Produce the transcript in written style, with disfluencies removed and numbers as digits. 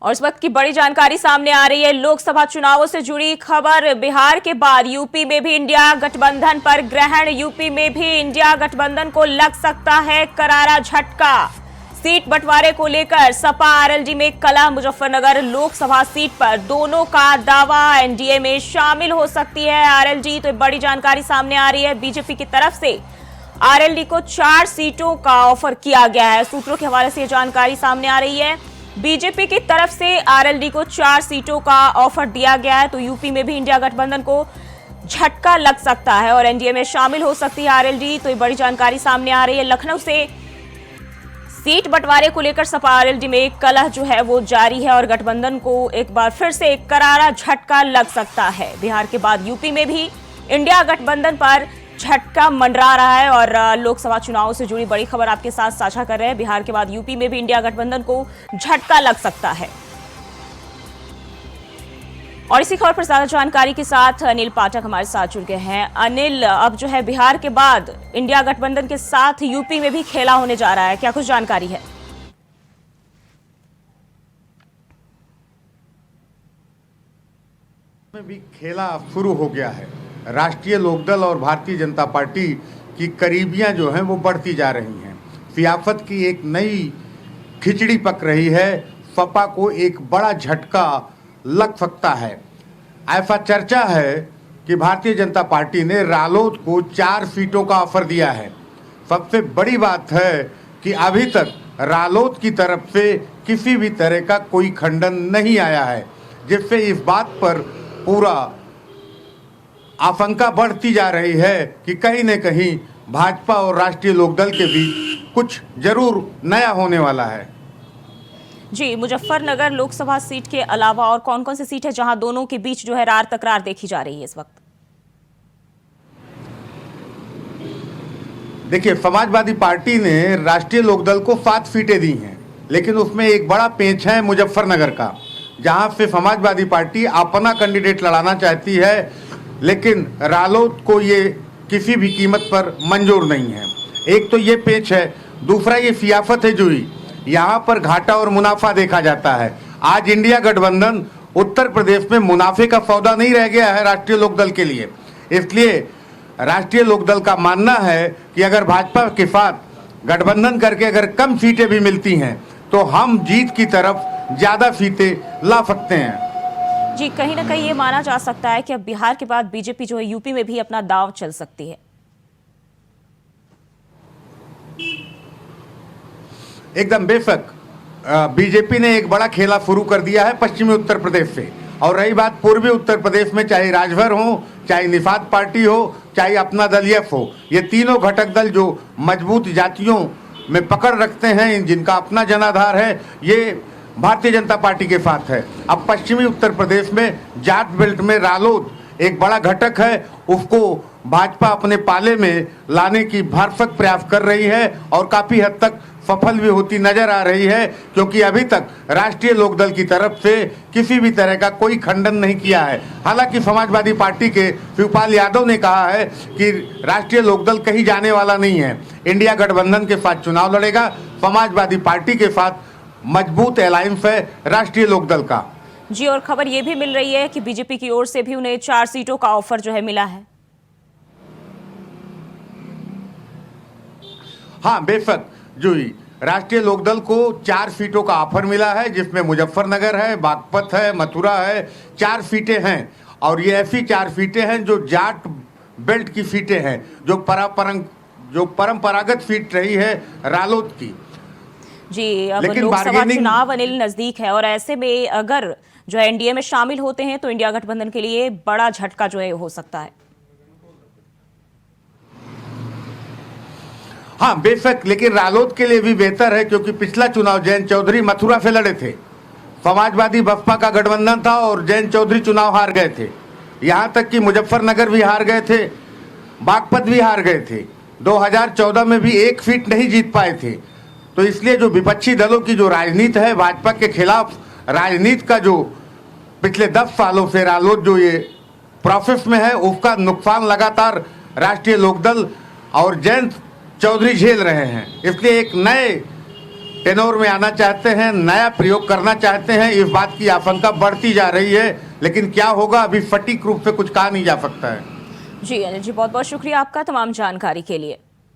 और इस वक्त की बड़ी जानकारी सामने आ रही है। लोकसभा चुनावों से जुड़ी खबर। बिहार के बाद यूपी में भी इंडिया गठबंधन पर ग्रहण। यूपी में भी इंडिया गठबंधन को लग सकता है करारा झटका। सीट बंटवारे को लेकर सपा आरएलडी में कलह। मुजफ्फरनगर लोकसभा सीट पर दोनों का दावा, एनडीए में शामिल हो सकती है आरएलडी। तो बड़ी जानकारी सामने आ रही है। बीजेपी की तरफ से आरएलडी को 4 सीटों का ऑफर किया गया है। सूत्रों के हवाले से यह जानकारी सामने आ रही है। बीजेपी की तरफ से आरएलडी को 4 सीटों का ऑफर दिया गया है। तो यूपी में भी इंडिया गठबंधन को झटका लग सकता है और एनडीए में शामिल हो सकती है आरएलडी। तो ये बड़ी जानकारी सामने आ रही है। लखनऊ से सीट बंटवारे को लेकर सपा आरएलडी में कलह जो है वो जारी है और गठबंधन को एक बार फिर से एक करारा झटका लग सकता है। बिहार के बाद यूपी में भी इंडिया गठबंधन पर झटका मंडरा रहा है और लोकसभा चुनाव से जुड़ी बड़ी खबर आपके साथ साझा कर रहे हैं। बिहार के बाद यूपी में भी इंडिया गठबंधन को झटका लग सकता है। और इसी खबर पर ज्यादा जानकारी के साथ अनिल पाठक हमारे साथ जुड़ गए हैं। अनिल, अब जो है बिहार के बाद इंडिया गठबंधन के साथ यूपी में भी खेला होने जा रहा है, क्या कुछ जानकारी है? में भी खेला शुरू हो गया है। राष्ट्रीय लोकदल और भारतीय जनता पार्टी की करीबियां जो हैं वो बढ़ती जा रही हैं। सियासत की एक नई खिचड़ी पक रही है। सपा को एक बड़ा झटका लग सकता है। ऐसा चर्चा है कि भारतीय जनता पार्टी ने रालोद को 4 सीटों का ऑफर दिया है। सबसे बड़ी बात है कि अभी तक रालोद की तरफ से किसी भी तरह का कोई खंडन नहीं आया है, जिससे इस बात पर पूरा आशंका बढ़ती जा रही है कि कहीं न कहीं भाजपा और राष्ट्रीय लोकदल के बीच कुछ जरूर नया होने वाला है। जी, मुजफ्फरनगर लोकसभा सीट के अलावा और कौन कौन सी सीट है जहां दोनों के बीच जो है रार तकरार देखी जा रही है इस वक्त? देखिए, समाजवादी पार्टी ने राष्ट्रीय लोकदल को 7 सीटें दी हैं, लेकिन उसमें एक बड़ा पेंच है मुजफ्फरनगर का, जहां से समाजवादी पार्टी अपना कैंडिडेट लड़ाना चाहती है, लेकिन रालोद को ये किसी भी कीमत पर मंजूर नहीं है। एक तो ये पेंच है, दूसरा ये सियासत है जुई। यहाँ पर घाटा और मुनाफा देखा जाता है। आज इंडिया गठबंधन उत्तर प्रदेश में मुनाफे का सौदा नहीं रह गया है राष्ट्रीय लोकदल के लिए। इसलिए राष्ट्रीय लोकदल का मानना है कि अगर भाजपा के साथ गठबंधन करके अगर कम सीटें भी मिलती हैं तो हम जीत की तरफ ज़्यादा सीटें ला सकते हैं। जी, कहीं ना कहीं ये माना जा सकता है कि अब बिहार के बाद बीजेपी जो है यूपी में भी अपना दांव चल सकती है। एकदम बेशक बीजेपी ने एक बड़ा खेला शुरू कर दिया है पश्चिमी उत्तर प्रदेश से। और रही बात पूर्वी उत्तर प्रदेश में, चाहे राजभर हो, चाहे निषाद पार्टी हो, चाहे अपना दल यफ हो, ये तीनों घटक दल जो मजबूत जातियों में पकड़ रखते हैं, जिनका अपना जनाधार है, ये भारतीय जनता पार्टी के साथ है। अब पश्चिमी उत्तर प्रदेश में जाट बेल्ट में रालोद एक बड़ा घटक है, उसको भाजपा अपने पाले में लाने की भरसक प्रयास कर रही है और काफ़ी हद तक सफल भी होती नजर आ रही है, क्योंकि अभी तक राष्ट्रीय लोकदल की तरफ से किसी भी तरह का कोई खंडन नहीं किया है। हालांकि समाजवादी पार्टी के शिवपाल यादव ने कहा है कि राष्ट्रीय लोकदल कहीं जाने वाला नहीं है, इंडिया गठबंधन के साथ चुनाव लड़ेगा। समाजवादी पार्टी के साथ मजबूत अलायंस है राष्ट्रीय लोकदल का। जी, और खबर ये भी मिल रही है कि बीजेपी की ओर से भी उन्हें 4 सीटों का ऑफर जो है मिला है। हाँ, बेशक जुई, राष्ट्रीय लोकदल को 4 सीटों का ऑफर मिला है, जिसमें मुजफ्फरनगर है, बागपत है, मथुरा है। 4 सीटें हैं और ये ऐसी 4 सीटें हैं जो जाट बेल्ट की सीटें हैं, जो परंपरागत सीट रही है रालोद की। जी, अब लोकसभा चुनाव अनिल नजदीक है और ऐसे में अगर जो है एनडीए में शामिल होते हैं तो इंडिया गठबंधन के लिए बड़ा झटका जो है हो सकता है। हाँ बेशक, लेकिन रालोद के लिए भी बेहतर है, क्योंकि पिछला चुनाव जयंत चौधरी मथुरा से लड़े थे। समाजवादी बसपा का गठबंधन था और जयंत चौधरी चुनाव हार गए थे। यहाँ तक कि मुजफ्फरनगर भी हार गए थे, बागपत भी हार गए थे। 2014 में भी एक सीट नहीं जीत पाए थे। तो इसलिए जो विपक्षी दलों की जो राजनीति है, भाजपा के खिलाफ राजनीति का जो पिछले 10 सालों से रालोद जो ये प्रोसेस में है, उसका नुकसान लगातार राष्ट्रीय लोकदल और जयंत चौधरी झेल रहे हैं। इसलिए एक नए टेनोर में आना चाहते हैं, नया प्रयोग करना चाहते हैं। इस बात की आशंका बढ़ती जा रही है, लेकिन क्या होगा अभी सटीक रूप से कुछ कहा नहीं जा सकता है। जी अनिल जी, बहुत बहुत शुक्रिया आपका तमाम जानकारी के लिए।